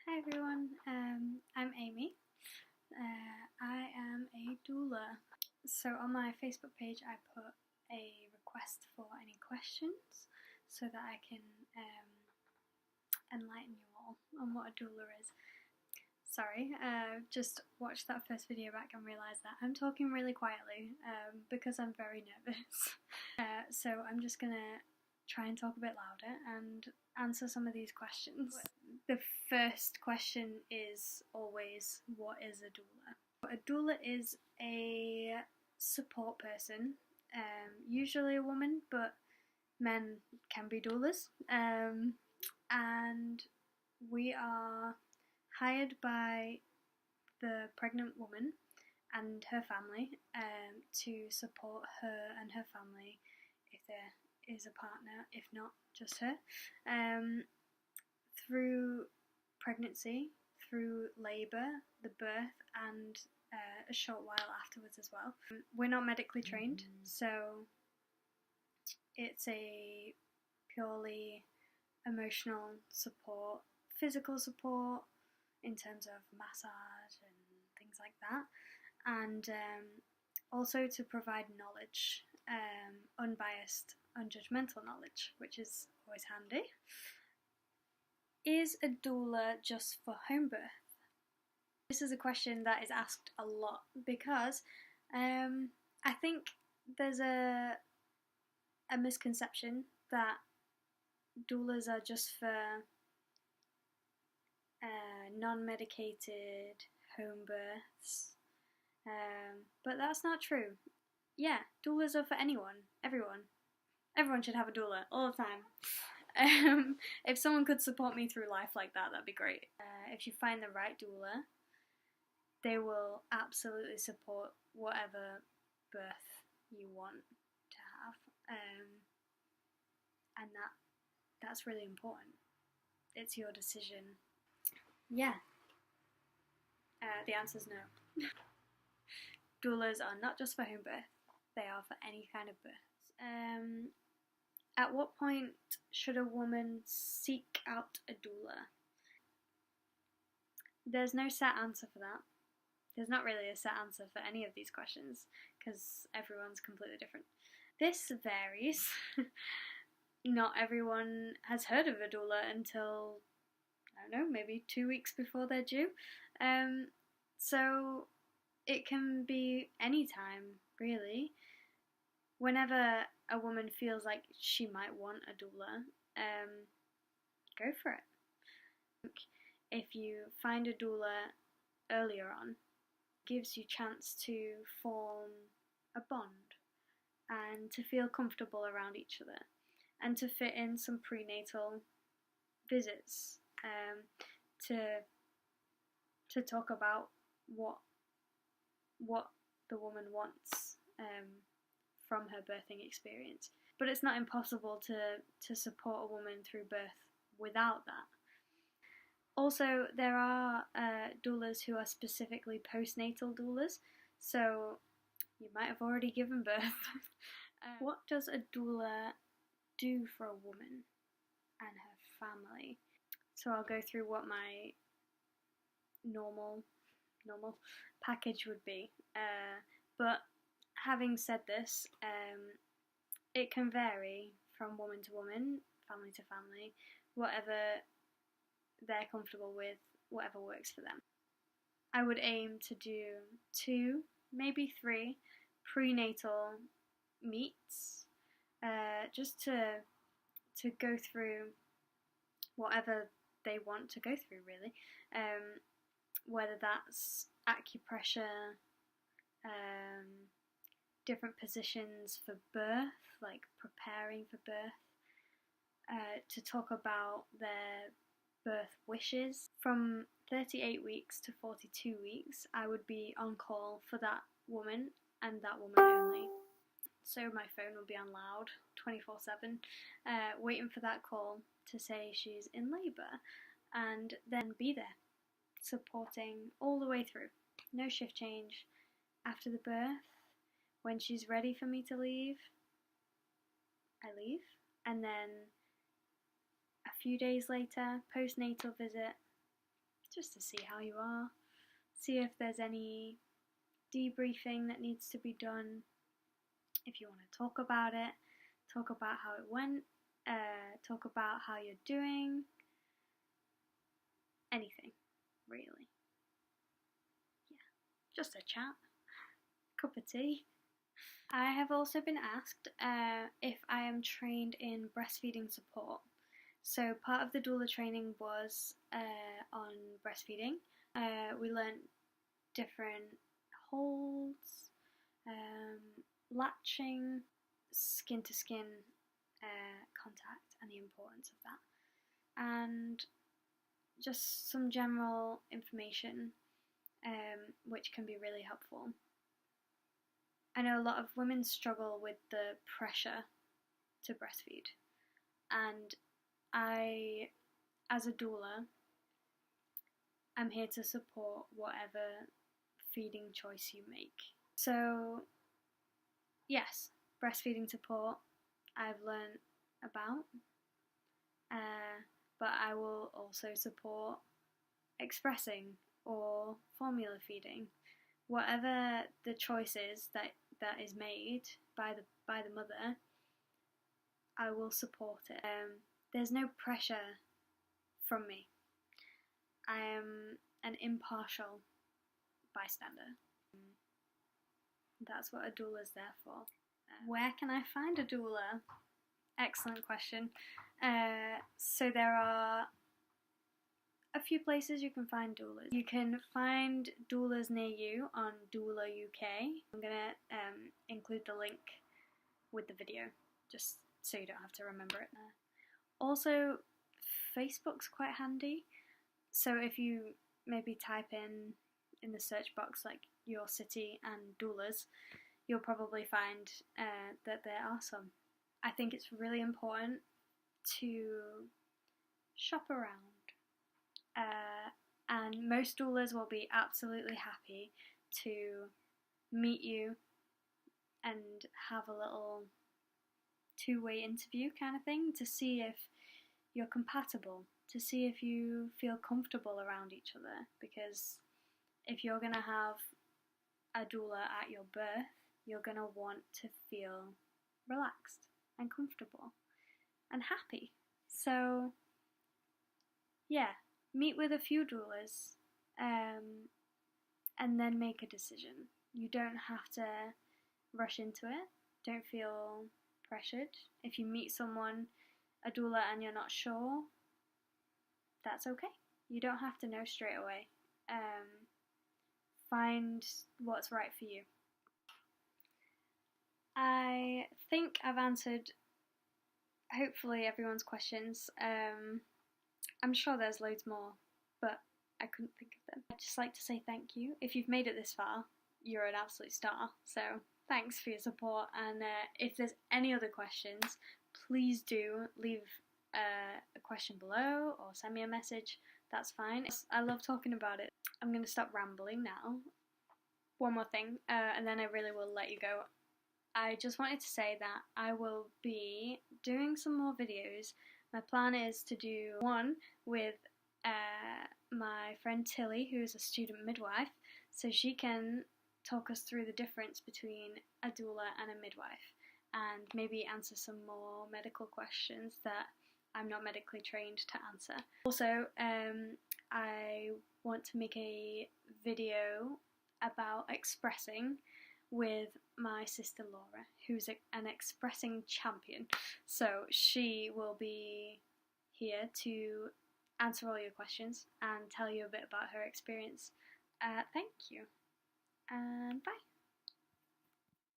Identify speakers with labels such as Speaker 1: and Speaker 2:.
Speaker 1: Hi everyone, I'm Amy. I am a doula. So on my Facebook page I put a request for any questions so that I can enlighten you all on what a doula is. Sorry, just watched that first video back and realised that I'm talking really quietly because I'm very nervous. So I'm just gonna try and talk a bit louder and answer some of these questions. The first question is always, what is a doula? A doula is a support person, usually a woman, but men can be doulas, and we are hired by the pregnant woman and her family to support her and her family if there is a partner, if not just her, through pregnancy, through labour, the birth, and a short while afterwards as well. We're not medically trained, so it's a purely emotional support, physical support in terms of massage and things like that, and also to provide knowledge, unbiased, unjudgmental knowledge, which is always handy. Is a doula just for home birth? This is a question that is asked a lot because I think there's a misconception that doulas are just for non-medicated home births, but that's not true. Yeah, doulas are for anyone, everyone. Everyone should have a doula all the time. If someone could support me through life like that, that'd be great. If you find the right doula, they will absolutely support whatever birth you want to have, and that's really important. It's your decision. Yeah. The answer's no. Doulas are not just for home birth, they are for any kind of birth. At what point should a woman seek out a doula? There's no set answer for that. There's not really a set answer for any of these questions because everyone's completely different. This varies. Not everyone has heard of a doula until, I don't know, maybe 2 weeks before they're due. So it can be any time, really. Whenever a woman feels like she might want a doula, go for it. If you find a doula earlier on, it gives you a chance to form a bond and to feel comfortable around each other and to fit in some prenatal visits, to talk about what the woman wants from her birthing experience. But it's not impossible to support a woman through birth without that. Also, there are doulas who are specifically postnatal doulas, so you might have already given birth. What does a doula do for a woman and her family? So I'll go through what my normal package would be. But having said this, it can vary from woman to woman, family to family, whatever they're comfortable with, whatever works for them. I would aim to do 2, maybe 3 prenatal meets, just to go through whatever they want to go through, really. Whether that's acupressure, different positions for birth, like preparing for birth, to talk about their birth wishes. From 38 weeks to 42 weeks, I would be on call for that woman and that woman only. So my phone will be on loud 24/7, waiting for that call to say she's in labour, and then be there, supporting all the way through. No shift change. After the birth, when she's ready for me to leave, I leave, and then a few days later, postnatal visit, just to see how you are, see if there's any debriefing that needs to be done. If you want to talk about it, talk about how it went, talk about how you're doing, anything, really. Yeah, just a chat, cup of tea. I have also been asked if I am trained in breastfeeding support. So part of the doula training was on breastfeeding. We learnt different holds, latching, skin to skin contact and the importance of that, and just some general information which can be really helpful. I know a lot of women struggle with the pressure to breastfeed, and I, as a doula, I'm here to support whatever feeding choice you make. So yes, breastfeeding support I've learned about, but I will also support expressing or formula feeding. Whatever the choice is that is made by the mother, I will support it. There's no pressure from me. I am an impartial bystander. That's what a doula is there for. Where can I find a doula? Excellent question. So there are a few places you can find doulas. You can find doulas near you on Doula UK. I'm gonna include the link with the video, just so you don't have to remember it there. Also, Facebook's quite handy. So if you maybe type in the search box like your city and doulas, you'll probably find that there are some. I think it's really important to shop around. And most doulas will be absolutely happy to meet you and have a little two-way interview kind of thing to see if you're compatible, to see if you feel comfortable around each other, because if you're going to have a doula at your birth, you're going to want to feel relaxed and comfortable and happy. So yeah, meet with a few doulas and then make a decision. You don't have to rush into it. Don't feel pressured. If you meet someone, a doula, and you're not sure, that's okay. You don't have to know straight away. Find what's right for you. I think I've answered hopefully everyone's questions. I'm sure there's loads more, but I couldn't think of them. I'd just like to say thank you. If you've made it this far, you're an absolute star, so thanks for your support, and if there's any other questions, please do leave a question below or send me a message. That's fine. I love talking about it. I'm going to stop rambling now. One more thing, and then I really will let you go. I just wanted to say that I will be doing some more videos. My plan is to do one with my friend Tilly, who is a student midwife, so she can talk us through the difference between a doula and a midwife, and maybe answer some more medical questions that I'm not medically trained to answer. Also, I want to make a video about expressing with my sister Laura, who's an expressing champion. So she will be here to answer all your questions and tell you a bit about her experience. Thank you, and bye.